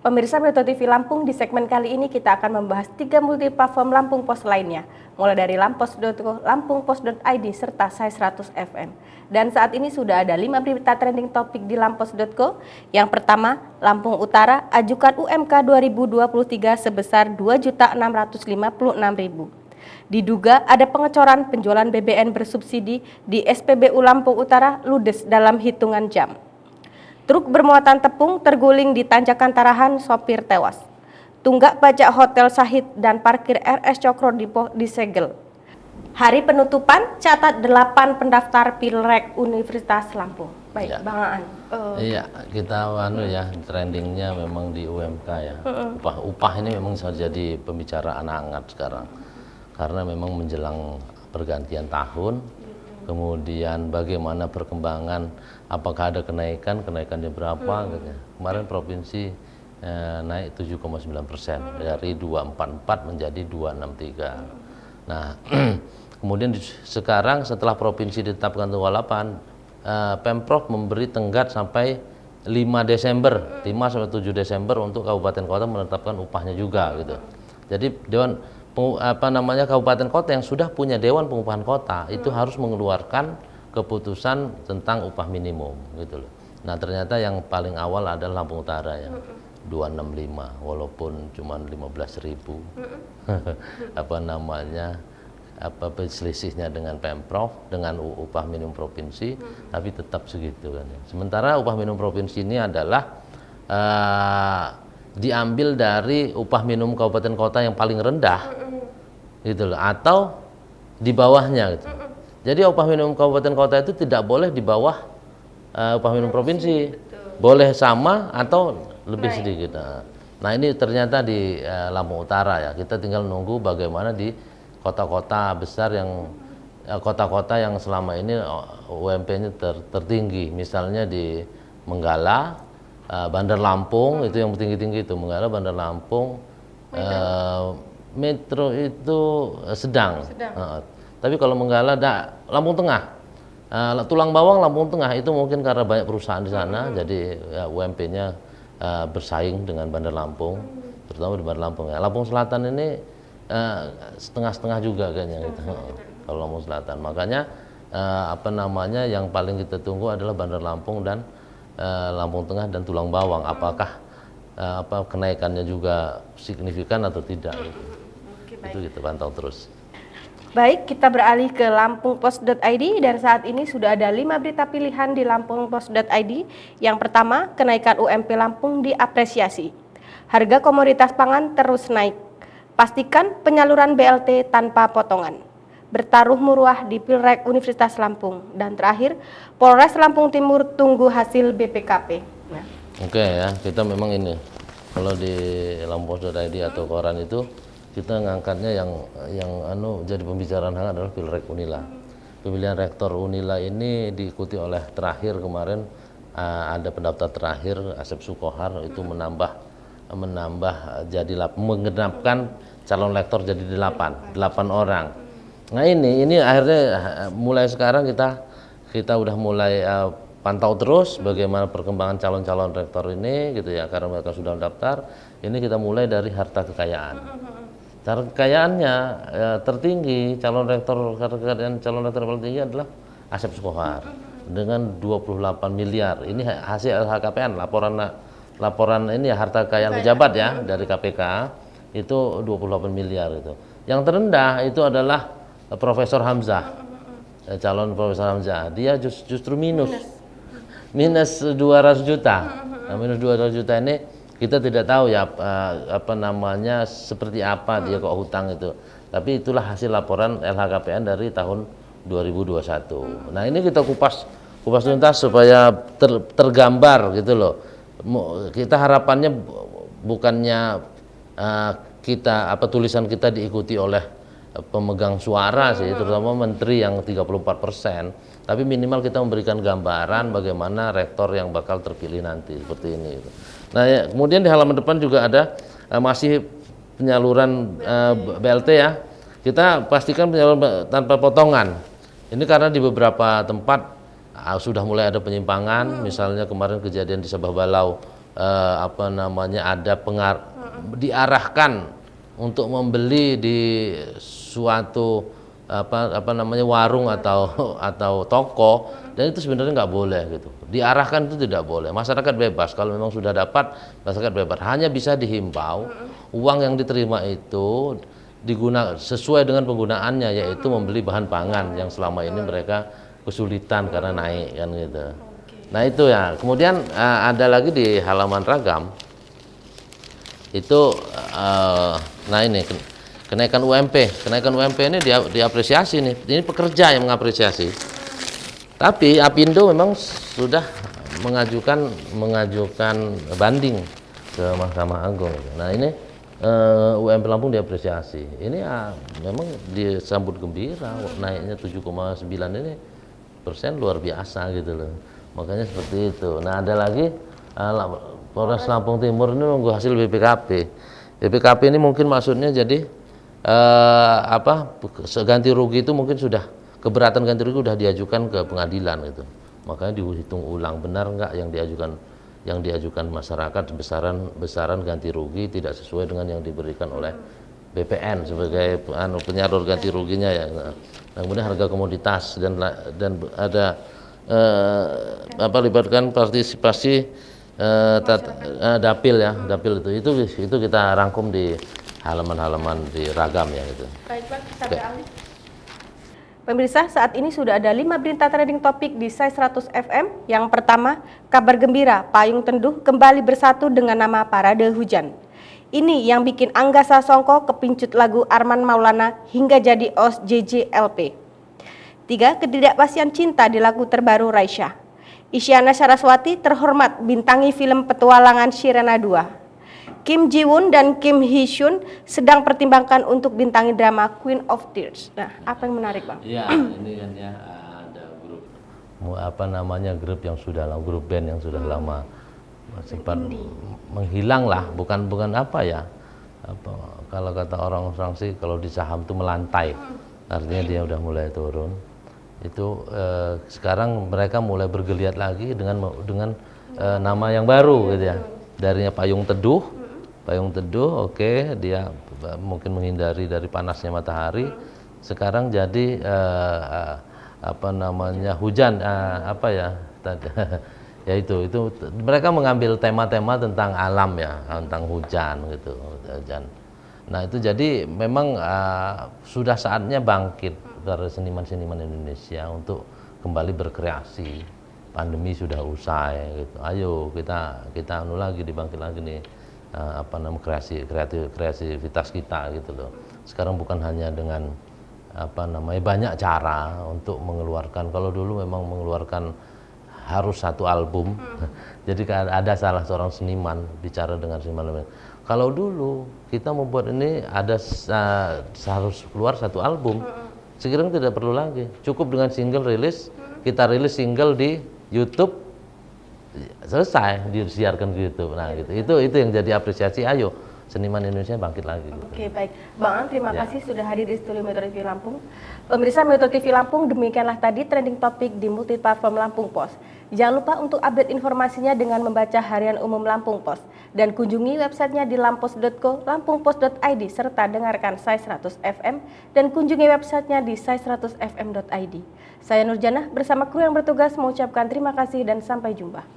Pemirsa Metro TV Lampung, di segmen kali ini kita akan membahas 3 multiplatform Lampung Pos lainnya, mulai dari lampos.co, lampungpos.id, serta Sai 100 FM. Dan saat ini sudah ada 5 berita trending topik di lampos.co. Yang pertama, Lampung Utara ajukan UMK 2023 sebesar 2.656.000. Diduga ada pengecoran penjualan BBM bersubsidi di SPBU Lampung Utara ludes dalam hitungan jam. Truk bermuatan tepung terguling di Tanjakan Tarahan, sopir tewas. Tunggak pajak Hotel Sahid dan parkir RS Cokro disegel. Hari penutupan catat 8 pendaftar Pilrek Universitas Lampung. Baik, ya. Bang Aan. Iya, kita trendingnya memang di UMK ya. Upah ini memang jadi pembicaraan hangat sekarang. Karena memang menjelang pergantian tahun, kemudian bagaimana perkembangan, apakah ada kenaikannya berapa gitu. Kemarin provinsi naik 7,9% dari 244 menjadi 263. Nah, kemudian sekarang setelah provinsi ditetapkan tanggal 8, Pemprov memberi tenggat sampai 5 sampai 7 Desember untuk kabupaten kota menetapkan upahnya juga gitu. Jadi kabupaten kota yang sudah punya dewan pengupahan kota itu harus mengeluarkan keputusan tentang upah minimum gitu loh. Nah, ternyata yang paling awal adalah Lampung Utara ya. 265 walaupun cuma 15.000. Selisihnya dengan Pemprov dengan upah minimum provinsi, tapi tetap segitu kan ya. Sementara upah minimum provinsi ini adalah diambil dari upah minimum kabupaten kota yang paling rendah gitu loh, atau di bawahnya gitu. Jadi upah minimum kabupaten kota itu tidak boleh di bawah upah minimum provinsi. Boleh sama atau lebih sedikit. Nah, ini ternyata di Lampung Utara ya. Kita tinggal nunggu bagaimana di kota-kota besar kota-kota yang selama ini UMP-nya tertinggi. Misalnya di Menggala, Bandar Lampung itu yang tinggi-tinggi itu. Menggala, Bandar Lampung, Metro itu sedang. Tapi kalau Menggala Lampung Tengah, Tulang Bawang Lampung Tengah itu mungkin karena banyak perusahaan di sana, jadi ya, UMP-nya bersaing dengan Bandar Lampung, terutama di Bandar Lampung ya. Lampung Selatan ini setengah-setengah juga kayaknya gitu. Kalau Lampung Selatan, makanya yang paling kita tunggu adalah Bandar Lampung dan Lampung Tengah dan Tulang Bawang. Apakah kenaikannya juga signifikan atau tidak? Itu kita pantau terus. Baik, kita beralih ke lampungpos.id dan saat ini sudah ada 5 berita pilihan di lampungpos.id. Yang pertama, kenaikan UMP Lampung diapresiasi. Harga komoditas pangan terus naik. Pastikan penyaluran BLT tanpa potongan. Bertaruh murah di Pilrek Universitas Lampung. Dan terakhir, Polres Lampung Timur tunggu hasil BPKP. Nah. Oke ya, kita memang ini kalau di lampungpos.id atau koran itu kita ngangkatnya yang jadi pembicaraan hangat adalah Pilrek Unila. Pemilihan rektor Unila ini diikuti oleh terakhir kemarin ada pendaftar terakhir Asep Sukohar itu menggenapkan calon rektor jadi 8 orang. Nah, ini akhirnya mulai sekarang kita udah mulai pantau terus bagaimana perkembangan calon-calon rektor ini gitu ya, karena mereka sudah mendaftar. Ini kita mulai dari harta kekayaan. Cara kekayaannya tertinggi calon rektor paling tinggi adalah Asep Sukohar dengan 28 miliar. Ini hasil LHKPN, laporan ini ya, harta kekayaan pejabat ya dari KPK itu 28 miliar itu. Yang terendah itu adalah Profesor Hamzah, calon Profesor Hamzah. Dia justru minus 200 juta. Nah, minus 200 juta ini kita tidak tahu ya seperti apa dia kok hutang itu. Tapi itulah hasil laporan LHKPN dari tahun 2021. Nah, ini kita kupas tuntas supaya tergambar gitu loh. Kita harapannya bukannya tulisan kita diikuti oleh pemegang suara sih, terutama menteri yang 34%. Tapi minimal kita memberikan gambaran bagaimana rektor yang bakal terpilih nanti seperti ini. Nah, ya, kemudian di halaman depan juga ada masih penyaluran BLT ya. Kita pastikan penyaluran tanpa potongan. Ini karena di beberapa tempat sudah mulai ada penyimpangan. Misalnya kemarin kejadian di Sabah Balau apa namanya ada diarahkan untuk membeli di suatu apa namanya warung atau toko, dan itu sebenarnya nggak boleh gitu. Diarahkan itu tidak boleh. Masyarakat bebas kalau memang sudah dapat, masyarakat bebas. Hanya bisa dihimbau uang yang diterima itu digunakan sesuai dengan penggunaannya, yaitu membeli bahan pangan yang selama ini mereka kesulitan karena naik kan gitu. Nah itu ya. Kemudian ada lagi di halaman ragam itu nah ini kenaikan UMP ini diapresiasi nih. Ini pekerja yang mengapresiasi. Tapi Apindo memang sudah mengajukan banding ke Mahkamah Agung. Nah ini UMP Lampung diapresiasi. Ini memang disambut gembira, naiknya 7,9 ini persen luar biasa gitu loh. Makanya seperti itu. Nah ada lagi Polres Lampung Timur ini menunggu hasil BPKP. BPKP ini mungkin maksudnya jadi ganti rugi itu mungkin sudah keberatan ganti rugi sudah diajukan ke pengadilan gitu. Makanya dihitung ulang benar enggak yang diajukan masyarakat besaran ganti rugi tidak sesuai dengan yang diberikan oleh BPN sebagai penyalur ganti ruginya ya. Nah, kemudian harga komoditas dan ada libatkan partisipasi dapil itu kita rangkum di halaman-halaman di ragam ya itu. Baik, Pak, kita beralih. Pemirsa, saat ini sudah ada 5 berita trending topik di Sai 100 FM. Yang pertama, kabar gembira, Payung Teduh kembali bersatu dengan nama Parade Hujan. Ini yang bikin Angga Sasongko kepincut lagu Arman Maulana hingga jadi OS JJLP. 3. Ketidakpastian cinta di lagu terbaru Raisya. Isyana Saraswati terhormat bintangi film Petualangan Sirena 2. Kim Ji Woon dan Kim Hee Sun sedang pertimbangkan untuk bintangi drama Queen of Tears. Nah, apa yang menarik, Bang? Iya, ini kan ya ada grup grup band yang sudah lama sempat menghilang lah, bukan apa ya. Kalau kata orang sih kalau di saham itu melantai. Artinya dia udah mulai turun. Itu sekarang mereka mulai bergeliat lagi dengan nama yang baru gitu ya. Darinya Payung Teduh, oke, dia mungkin menghindari dari panasnya matahari. Sekarang jadi hujan, ya itu mereka mengambil tema-tema tentang alam ya, tentang hujan gitu, hujan. Nah itu jadi memang sudah saatnya bangkit para seniman-seniman Indonesia untuk kembali berkreasi. Pandemi sudah usai gitu. Ayo kita dibangkit lagi nih kreativitas kita gitu loh. Sekarang bukan hanya dengan banyak cara untuk mengeluarkan. Kalau dulu memang mengeluarkan harus satu album. Jadi ada salah seorang seniman bicara dengan seniman lain. Kalau dulu kita membuat ini harus keluar satu album. Sekarang tidak perlu lagi. Cukup dengan single rilis, kita rilis single di YouTube, selesai disiarkan ke YouTube. Nah gitu. Itu yang jadi apresiasi. Ayo seniman Indonesia bangkit lagi gitu. Oke, baik. Bang Ang, terima kasih sudah hadir di studio Metro TV Lampung. Pemirsa Metro TV Lampung, demikianlah tadi trending topik di multiplatform Lampung Pos. Jangan lupa untuk update informasinya dengan membaca Harian Umum Lampung Pos dan kunjungi websitenya di lampos.co, lampungpos.id, serta dengarkan Sai 100 FM dan kunjungi websitenya di sai100fm.id. Saya Nurjana bersama kru yang bertugas mengucapkan terima kasih dan sampai jumpa.